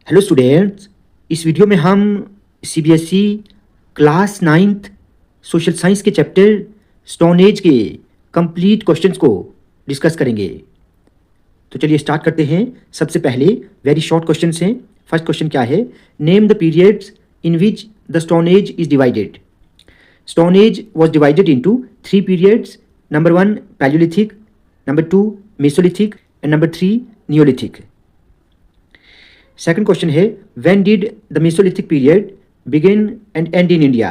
Hello students, इस video में हम CBSE class 9th social science के चैप्टर स्टोन एज के कंप्लीट क्वेश्चंस को डिस्कस करेंगे। तो चलिए स्टार्ट करते हैं। सबसे पहले वेरी शॉर्ट क्वेश्चंस हैं। फर्स्ट क्वेश्चन क्या है? Name the periods in which the stone as is divided. Stone age was divided into 3 periods. Number 1 Palaeolithic, number 2 Mesolithic and number 3 Neolithic. Second question है, when did the Mesolithic period begin and end in India?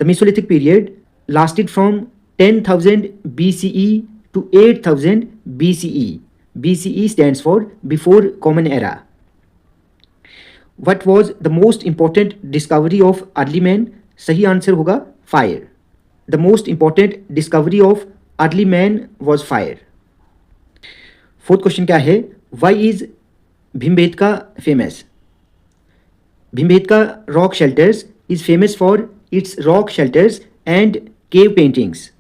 The Mesolithic period lasted from 10,000 BCE to 8,000 BCE. BCE stands for before Common Era. What was the most important discovery of early man? सही answer होगा fire. The most important discovery of early man was fire. Fourth question क्या है? Why is Bhimbetka famous? Bhimbetka rock shelters is famous for its rock shelters and cave paintings.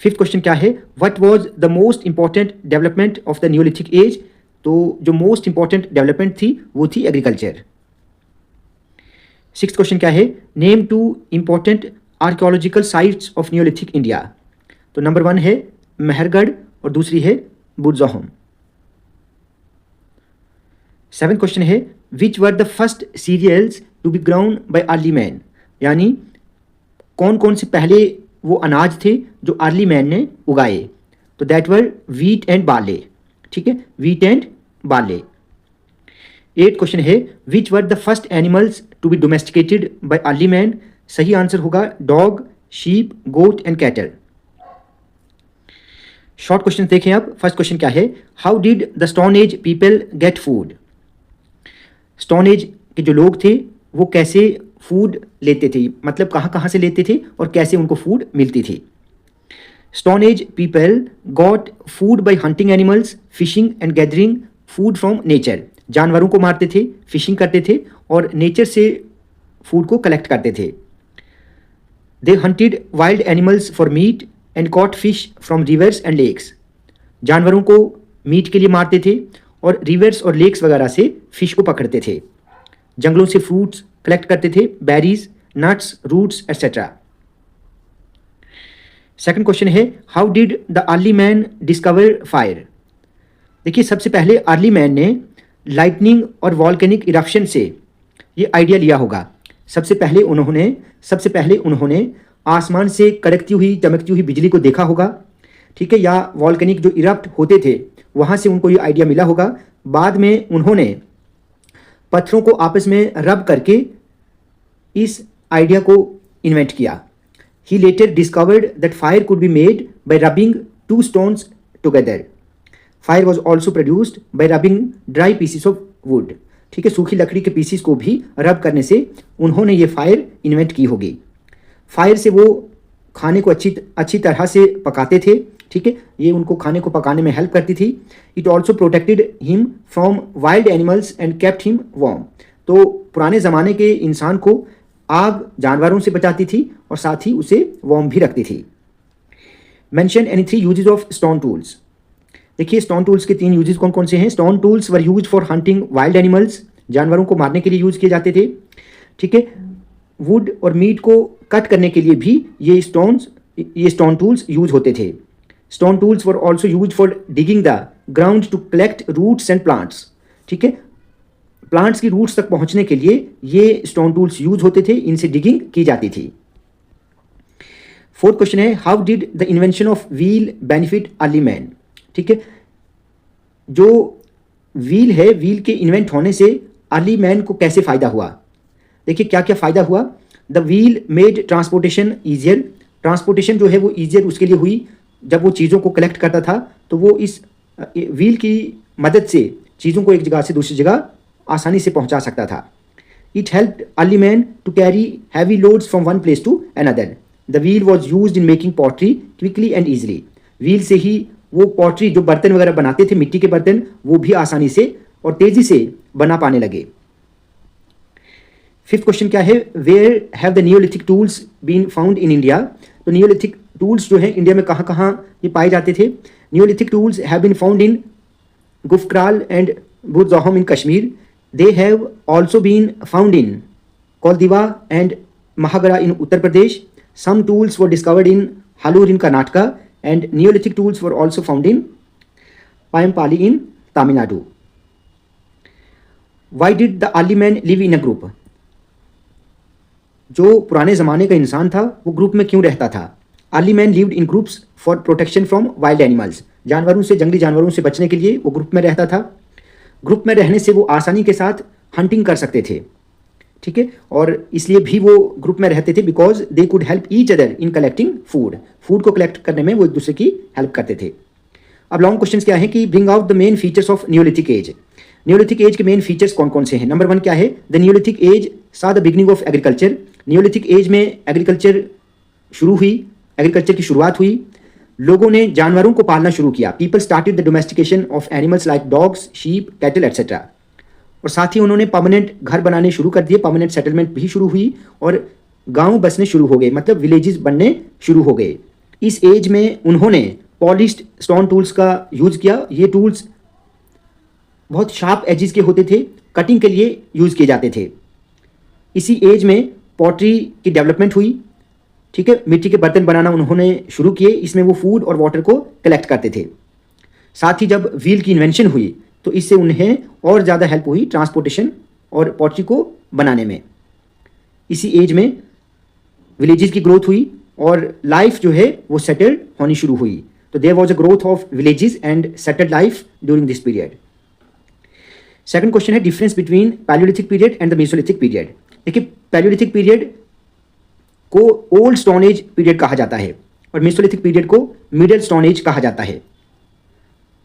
Fifth question क्या है? What was the most important development of the neolithic age? तो जो most important development थी वो थी agriculture. Sixth question क्या है? Name 2 important archaeological sites of Neolithic India. तो नंबर 1 है मेहरगढ़ और दूसरी है बुरज़ाहोम। सेवन क्वेश्चन है, which were the first cereals to be grown by early man. यानी कौन कौन से पहले वो अनाज थे जो अर्ली मैन ने उगाए? तो that were wheat and barley. ठीक है, wheat and barley. Eight question है, which were the first animals to be domesticated by early man. सही आंसर होगा dog, sheep, goat and cattle. Short question देखें अब। फर्स्ट क्वेश्चन क्या है? How did the stone age people get food. Stone age के जो लोग थे वो कैसे फूड लेते थे, मतलब कहाँ कहाँ से लेते थे और कैसे उनको फूड मिलती थी। Stone age people got food by hunting animals, fishing and gathering food from nature. जानवरों को मारते थे, फिशिंग करते थे और नेचर से फूड को कलेक्ट करते थे। They hunted wild animals for meat and caught fish from rivers and lakes. जानवरों को मीट के लिए मारते थे और रिवर्स और लेक्स वगैरह से फिश को पकड़ते थे। जंगलों से फ्रूट्स कलेक्ट करते थे, berries, nuts, roots etcetera. Second question है, how did the early man discover fire. देखिए, सबसे पहले अर्ली मैन ने लाइटनिंग और वॉल्केनिक इरप्शन से ये आइडिया लिया होगा। सबसे पहले उन्होंने आसमान से कड़कती हुई चमकती हुई बिजली को देखा होगा। ठीक है, या वॉल्केनिक जो इरप्ट होते थे वहाँ से उनको ये आइडिया मिला होगा। बाद में उन्होंने पत्थरों को आपस में रब करके इस आइडिया को इन्वेंट किया। He later discovered that fire could be made by rubbing 2 stones together. Fire was also produced by rubbing dry pieces of wood. ठीक है, सूखी लकड़ी के पीसीस को भी रब करने से उन्होंने ये फायर इन्वेंट की होगी। फायर से वो खाने को अच्छी तरह से पकाते थे। ठीक है, ये उनको खाने को पकाने में हेल्प करती थी। It also protected him from wild animals and kept him warm. तो पुराने ज़माने के इंसान को आग जानवरों से बचाती थी और साथ ही उसे वार्म भी रखती थी। Mention any 3 uses of stone tools. देखिए, स्टोन टूल्स के 3 यूजेस कौन कौन से हैं? Stone tools were use for hunting wild animals. जानवरों को मारने के लिए यूज किए जाते थे। ठीक है, वुड और मीट को कट करने के लिए भी ये स्टोन टूल्स यूज होते थे। Stone tools were also use for digging the ground to collect roots and plants. ठीक है, प्लांट्स की रूट्स तक पहुंचने के लिए ये स्टोन टूल्स यूज होते थे, इनसे डिगिंग की जाती थी। फोर्थ क्वेश्चन है, how did the invention of wheel benefit early man. ठीक है, जो व्हील है, व्हील के इन्वेंट होने से अर्ली मैन को कैसे फ़ायदा हुआ। देखिए, क्या क्या फ़ायदा हुआ। The wheel made transportation easier. Transportation जो है वो ईजियर उसके लिए हुई। जब वो चीज़ों को कलेक्ट करता था तो वो इस व्हील की मदद से चीज़ों को एक जगह से दूसरी जगह आसानी से पहुंचा सकता था। It helped early man to carry heavy loads from one place to another. The wheel was used in making pottery quickly and easily. Wheel से ही वो पॉटरी, जो बर्तन वगैरह बनाते थे, मिट्टी के बर्तन, वो भी आसानी से और तेज़ी से बना पाने लगे। फिफ्थ क्वेश्चन क्या है? Where have the neolithic tools been found in India. तो नियोलिथिक टूल्स जो है इंडिया में कहाँ कहाँ ये पाए जाते थे? Neolithic tools have been found in Gufkral and Burzahom in Kashmir. They have also been found in Koldiva and Mahagara in Uttar Pradesh. Some tools were discovered in Halur in Karnataka, and Neolithic tools were also found in Payampali in Tamil Nadu. Why did the early man live in a group? जो पुराने ज़माने का इंसान था वो group में क्यों रहता था? Early man lived in groups for protection from wild animals. जानवरों से, जंगली जानवरों से बचने के लिए वो ग्रुप में रहता था. ग्रुप में रहने से वो आसानी के साथ हंटिंग कर सकते थे, ठीक है, और इसलिए भी वो ग्रुप में रहते थे because they could help each other in collecting food. Food को कलेक्ट करने में वो एक दूसरे की हेल्प करते थे. अब लॉन्ग क्वेश्चन क्या है कि bring out the main features of neolithic age. Neolithic age के मेन फीचर्स कौन कौन से हैं? नंबर 1 क्या है? द न्यूलिथिक एज सा the beginning of agriculture. Neolithic age में एग्रीकल्चर शुरू हुई, एग्रीकल्चर की शुरुआत हुई. लोगों ने जानवरों को पालना शुरू किया. People started the domestication of animals like dogs, sheep, cattle etcetera. और साथ ही उन्होंने परमानेंट घर बनाने शुरू कर दिए, परमानेंट सेटलमेंट भी शुरू हुई और गांव बसने शुरू हो गए, मतलब विलेजेस बनने शुरू हो गए. इस एज में उन्होंने पॉलिश्ड स्टोन टूल्स का यूज़ किया. ये टूल्स बहुत शार्प एजिस के होते थे, कटिंग के लिए यूज़ किए जाते थे. इसी एज में पॉटरी की डेवलपमेंट हुई, ठीक है, मिट्टी के बर्तन बनाना उन्होंने शुरू किए. इसमें वो फूड और वाटर को कलेक्ट करते थे. साथ ही जब व्हील की इन्वेंशन हुई तो इससे उन्हें और ज़्यादा हेल्प हुई ट्रांसपोर्टेशन और पॉटरी को बनाने में. इसी एज में विलेजेस की ग्रोथ हुई और लाइफ जो है वो सेटल्ड होनी शुरू हुई. तो there was a growth of villages and settled life during this period. Second question है difference between palaeolithic period and the mesolithic period. देखिए, पैलियोलिथिक पीरियड को ओल्ड स्टोन एज पीरियड कहा जाता है और मेसोलिथिक पीरियड को मिडिल स्टोन एज कहा जाता है.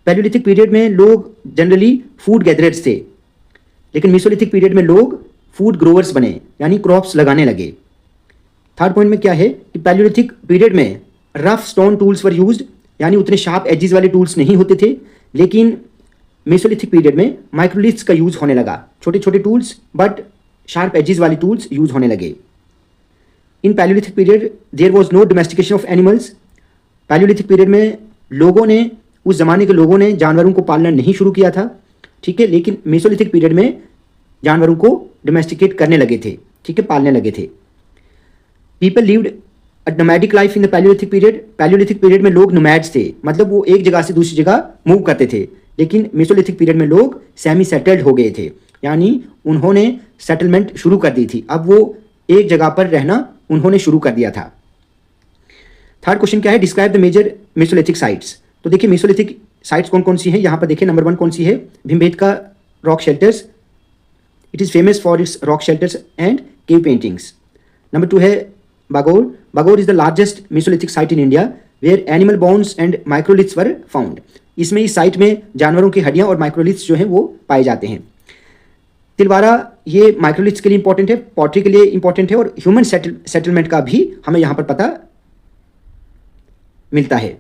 पैलियोलिथिक पीरियड में लोग जनरली फूड गैदरर्स थे, लेकिन मेसोलिथिक पीरियड में लोग फूड ग्रोवर्स बने, यानी क्रॉप्स लगाने लगे. थर्ड पॉइंट में क्या है कि पैलियोलिथिक पीरियड में rough stone tools were used, यानी उतने शार्प एजेस वाले टूल्स नहीं होते थे. लेकिन मेसोलिथिक पीरियड में माइक्रोलिथ्स का यूज होने लगा, छोटे छोटे टूल्स बट शार्प एजेस वाले टूल्स यूज होने लगे. In palaeolithic period there was no domestication of animals. Palaeolithic period में लोगों ने, उस जमाने के लोगों ने जानवरों को पालना नहीं शुरू किया था, ठीक है, लेकिन मेसोलिथिक पीरियड में जानवरों को डोमेस्टिकेट करने लगे थे, ठीक है, पालने लगे थे. People lived a nomadic life in the Palaeolithic period. Palaeolithic period में लोग नोमैड्स थे, मतलब वो एक जगह से दूसरी जगह मूव करते थे. लेकिन मेसोलिथिक पीरियड में लोग सेमी सेटल्ड हो गए थे, यानी उन्होंने सेटलमेंट शुरू कर दी थी. अब वो एक जगह पर रहना उन्होंने शुरू कर दिया था. थर्ड क्वेश्चन क्या है? Describe the major mesolithic sites. तो देखिए, मेसोलिथिक साइट्स कौन कौन सी हैं यहाँ पर देखिए. नंबर 1 कौन सी है? Bhimbetka rock shelters. It is famous for its rock shelters and cave paintings. Number 2 है Bagor. Bagor is the largest mesolithic site in India where animal bones and microliths were found. इसमें इस साइट में जानवरों की हड्डियां और माइक्रोलिथ्स जो हैं वो पाए जाते हैं. तिलवारा, ये माइक्रोलिथ्स के लिए इंपॉर्टेंट है, पॉटरी के लिए इंपॉर्टेंट है और ह्यूमन सेटलमेंट का भी हमें यहाँ पर पता मिलता है.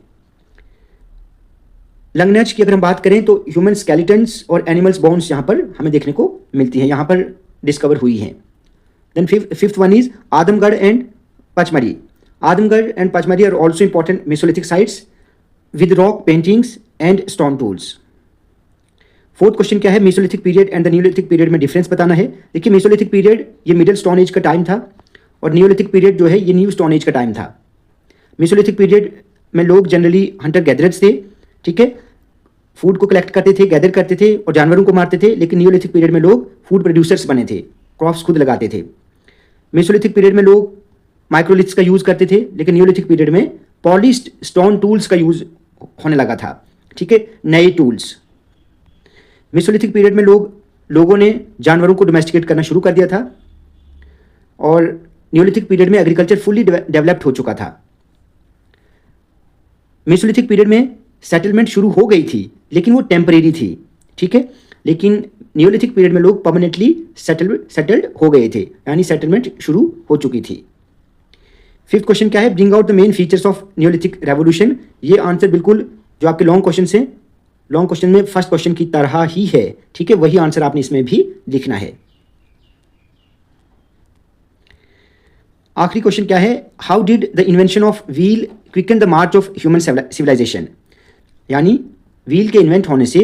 लंगनच की अगर हम बात करें तो ह्यूमन स्केलेटन्स और एनिमल्स बोन्स यहाँ पर हमें देखने को मिलती हैं, यहाँ पर डिस्कवर हुई हैं. Then fifth one is Adamgarh and Pachmarhi. Adamgarh and Pachmarhi are also important mesolithic sites with rock paintings and stone tools. Fourth question क्या है? Mesolithic period and the neolithic period में डिफरेंस बताना है. देखिए, मेसोलिथिक पीरियड ये मिडिल स्टोन एज का time था और न्यूलिथिक पीरियड जो है ये न्यू स्टोन एज का टाइम था. मेसोलिथिक पीरियड में लोग जनरली हंटर गैदरर्स थे, ठीक है, फूड को कलेक्ट करते थे, गैदर करते थे और जानवरों को मारते थे. लेकिन न्यूलिथिक पीरियड में लोग फूड प्रोड्यूसर्स बने थे, क्रॉप्स खुद लगाते थे. मेसोलिथिक पीरियड में लोग माइक्रोलिथ्स का यूज़ करते थे, लेकिन न्यूलिथिक पीरियड में पॉलिश्ड स्टोन टूल्स का यूज़ होने लगा था, ठीक है, नए टूल्स. मेसोलिथिक पीरियड में लोगों ने जानवरों को डोमेस्टिकेट करना शुरू कर दिया था और न्यूलिथिक पीरियड में एग्रीकल्चर फुल्ली डेवलप्ड हो चुका था. मेसोलिथिक पीरियड में सेटलमेंट शुरू हो गई थी लेकिन वो टेम्परेरी थी, ठीक है, लेकिन न्यूलिथिक पीरियड में लोग परमानेंटली सेटल्ड हो गए थे, यानी सेटलमेंट शुरू हो चुकी थी. फिफ्थ क्वेश्चन क्या है? Bring out the main features of Neolithic revolution. ये आंसर बिल्कुल जो आपके लॉन्ग क्वेश्चन से, लॉन्ग क्वेश्चन में फर्स्ट क्वेश्चन की तरह ही है, ठीक है, वही आंसर आपने इसमें भी लिखना है. आखिरी क्वेश्चन क्या है? How did the invention of wheel quicken the march of human civilization. यानी व्हील के इन्वेंट होने से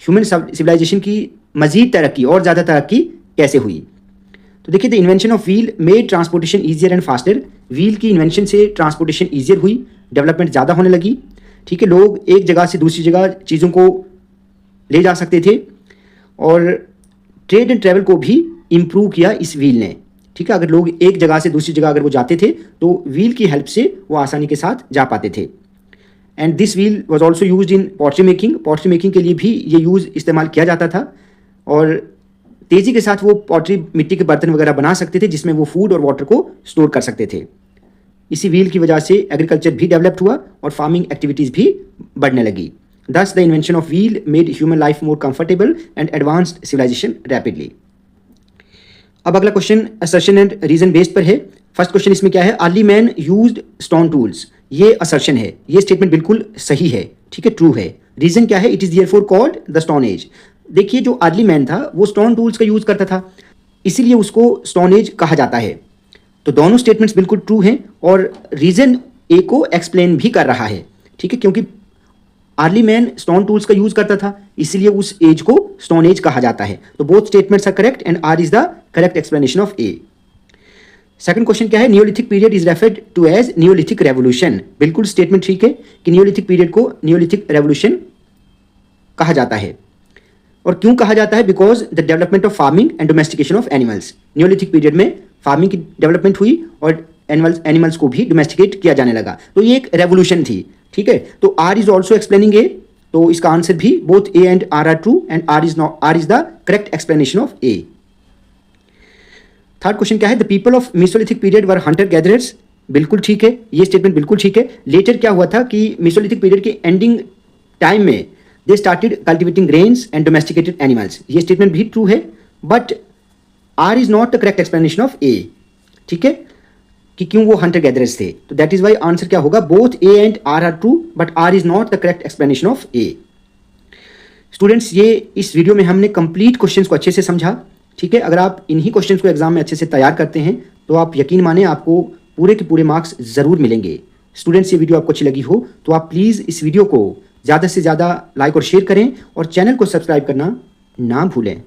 ह्यूमन सिविलाइजेशन की मज़ीद तरक्की और ज़्यादा तरक्की कैसे हुई। तो देखिए, the invention of wheel made transportation easier and faster. Wheel की इन्वेंशन से ट्रांसपोर्टेशन ईजियर हुई, डेवलपमेंट ज़्यादा होने लगी। ठीक है, लोग एक जगह से दूसरी जगह चीज़ों को ले जा सकते थे और ट्रेड एंड ट्रैवल को भी इम्प्रूव किया इस व्हील ने। ठीक है, अगर लोग एक जगह से दूसरी जगह अगर वो जाते थे तो व्हील की हेल्प से वो आसानी के साथ जा पाते थे। And this wheel was also use in pottery making. Pottery making के लिए भी ये यूज़ इस्तेमाल किया जाता था और तेज़ी के साथ वो पॉटरी मिट्टी के बर्तन वगैरह बना सकते थे जिसमें वो फूड और वाटर को स्टोर कर सकते थे। इसी व्हील की वजह से एग्रीकल्चर भी डेवलप्ड हुआ और फार्मिंग एक्टिविटीज़ भी बढ़ने लगी। Thus, the invention of wheel made human life more comfortable and advanced civilization rapidly. अब अगला question assertion and reason based पर है। फर्स्ट क्वेश्चन इसमें क्या है, early man used stone tools. ये असर्शन है, ये स्टेटमेंट बिल्कुल सही है, ठीक है, ट्रू है। रीजन क्या है, it is therefore called the stone as. देखिए, जो अर्ली मैन था वो स्टोन टूल्स का यूज करता था, इसीलिए उसको स्टोन एज कहा जाता है। तो दोनों स्टेटमेंट्स बिल्कुल ट्रू हैं और रीजन ए को एक्सप्लेन भी कर रहा है। ठीक है, क्योंकि अर्ली मैन स्टोन टूल्स का यूज करता था, इसीलिए उस एज को स्टोन एज कहा जाता है। तो both statements are correct and R is the correct explanation of A. Second question क्या है, neolithic period is referred to as neolithic revolution. बिल्कुल स्टेटमेंट ठीक है कि नियोलिथिक पीरियड को नियोलिथिक रेवोल्यूशन कहा जाता है। और क्यों कहा जाता है, because the development of farming and domestication of animals. Neolithic period में फार्मिंग की डेवलपमेंट हुई और एनिमल्स को भी डोमेस्टिकेट किया जाने लगा, तो ये एक रेवोल्यूशन थी। ठीक है, तो R is also explaining A, तो इसका आंसर भी both A and R true and R is the correct explanation of A. Third question क्या है, the people of mesolithic period were hunter gatherers. बिल्कुल ठीक है, ये स्टेटमेंट बिल्कुल ठीक है। लेटर क्या हुआ था कि मेसोलिथिक पीरियड के एंडिंग टाइम में they started cultivating grains and domesticated animals. ये स्टेटमेंट भी ट्रू है, but R is not the correct explanation of A. ठीक है, कि क्यों वो हंटर गैदरर्स थे, तो दैट इज वाई आंसर क्या होगा, both A and R true but R is not the correct explanation of A. Students, ये इस वीडियो में हमने कंप्लीट क्वेश्चंस को अच्छे से समझा। ठीक है, अगर आप इन्हीं क्वेश्चंस को एग्जाम में अच्छे से तैयार करते हैं तो आप यकीन माने आपको पूरे के पूरे मार्क्स जरूर मिलेंगे। स्टूडेंट्स, ये वीडियो आपको अच्छी लगी हो तो आप प्लीज़ इस वीडियो को ज़्यादा से ज़्यादा लाइक और शेयर करें और चैनल को सब्सक्राइब करना ना भूलें।